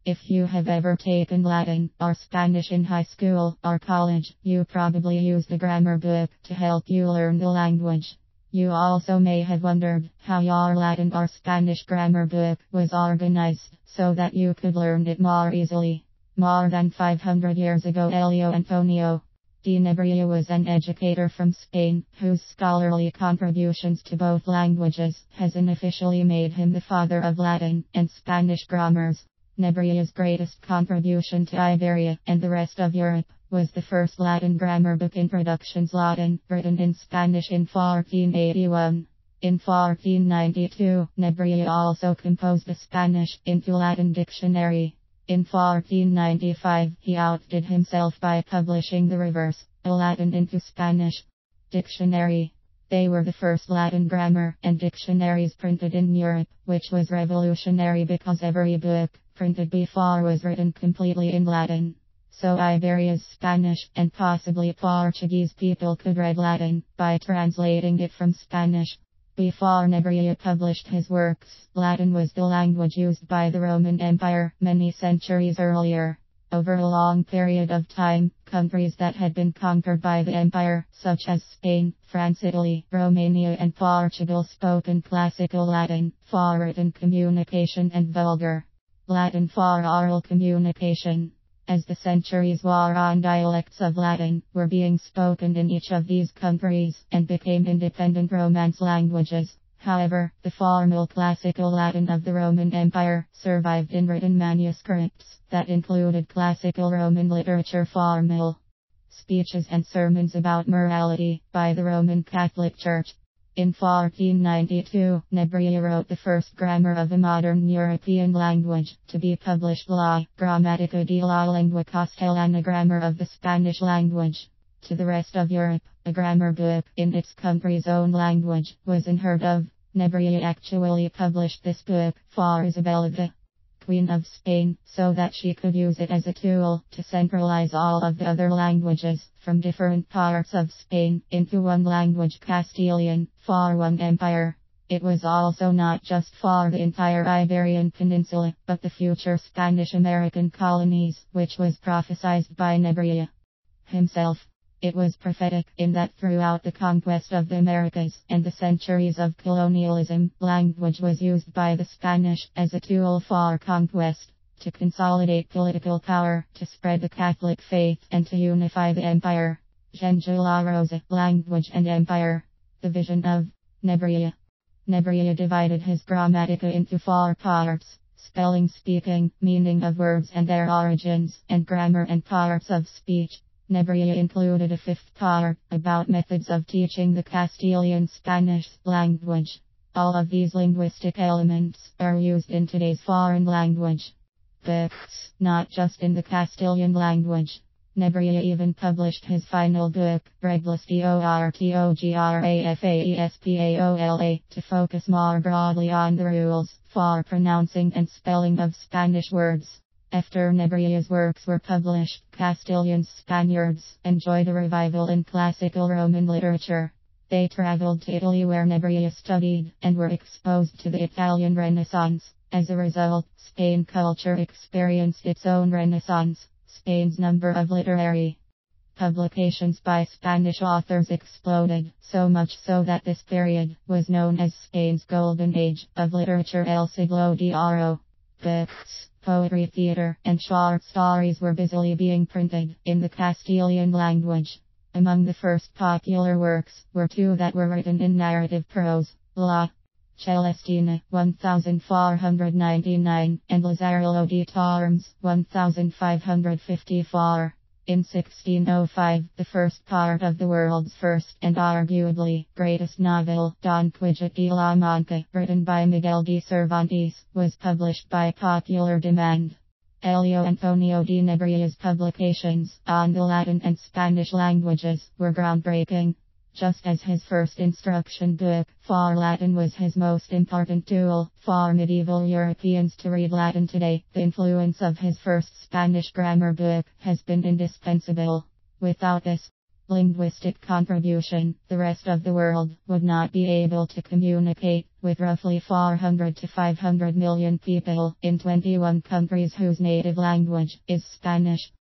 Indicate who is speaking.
Speaker 1: If you have ever taken Latin or Spanish in high school or college, you probably used a grammar book to help you learn the language. You also may have wondered how your Latin or Spanish grammar book was organized so that you could learn it more easily. More than 500 years ago, Elio Antonio de Nebrija was an educator from Spain whose scholarly contributions to both languages has unofficially made him the father of Latin and Spanish grammars. Nebrija's greatest contribution to Iberia and the rest of Europe was the first Latin grammar book, Introductions Latin, written in Spanish in 1481. In 1492, Nebrija also composed a Spanish into Latin dictionary. In 1495, he outdid himself by publishing the reverse, a Latin into Spanish dictionary. They were the first Latin grammar and dictionaries printed in Europe, which was revolutionary because every book printed before was written completely in Latin. So Iberia's Spanish and possibly Portuguese people could read Latin by translating it from Spanish. Before Nebrija published his works, Latin was the language used by the Roman Empire many centuries earlier. Over a long period of time, countries that had been conquered by the empire, such as Spain, France, Italy, Romania and Portugal, spoke in classical Latin for written communication and vulgar Latin for oral communication. As the centuries wore on, dialects of Latin were being spoken in each of these countries and became independent Romance languages. However, the formal classical Latin of the Roman Empire survived in written manuscripts that included classical Roman literature, formal speeches and sermons about morality by the Roman Catholic Church. In 1492, Nebrija wrote the first grammar of a modern European language to be published, La Gramática de la Lengua Castellana, grammar of the Spanish language. To the rest of Europe, a grammar book in its country's own language was unheard of. Nebrija actually published this book for Isabella, the Queen of Spain, so that she could use it as a tool to centralize all of the other languages from different parts of Spain into one language, Castilian, for one empire. It was also not just for the entire Iberian Peninsula, but the future Spanish-American colonies, which was prophesied by Nebrija himself. It was prophetic in that throughout the conquest of the Americas and the centuries of colonialism, language was used by the Spanish as a tool for conquest, to consolidate political power, to spread the Catholic faith, and to unify the empire. Jean de la Rosa, Language and Empire. The Vision of Nebrija. Nebrija divided his Gramática into 4 parts: spelling, speaking, meaning of words and their origins, and grammar and parts of speech. Nebrija included a 5th part, about methods of teaching the Castilian Spanish language. All of these linguistic elements are used in today's foreign language books, not just in the Castilian language. Nebrija even published his final book, Reglas de Ortografespaola, to focus more broadly on the rules for pronouncing and spelling of Spanish words. After Nebrija's works were published, Castilian Spaniards enjoyed a revival in classical Roman literature. They traveled to Italy, where Nebrija studied, and were exposed to the Italian Renaissance. As a result, Spain culture experienced its own renaissance. Spain's number of literary publications by Spanish authors exploded, so much so that this period was known as Spain's Golden Age of Literature, El Siglo de Oro. Books, poetry, theater, and short stories were busily being printed in the Castilian language. Among the first popular works were 2 that were written in narrative prose: La Celestina, 1499, and Lazarillo de Tormes, 1554. In 1605, the first part of the world's first and arguably greatest novel, Don Quijote de la Mancha, written by Miguel de Cervantes, was published by popular demand. Elio Antonio de Nebrija's publications on the Latin and Spanish languages were groundbreaking. Just as his first instruction book for Latin was his most important tool for medieval Europeans to read Latin today, the influence of his first Spanish grammar book has been indispensable. Without this, linguistic contribution, the rest of the world would not be able to communicate with roughly 400 to 500 million people in 21 countries whose native language is Spanish.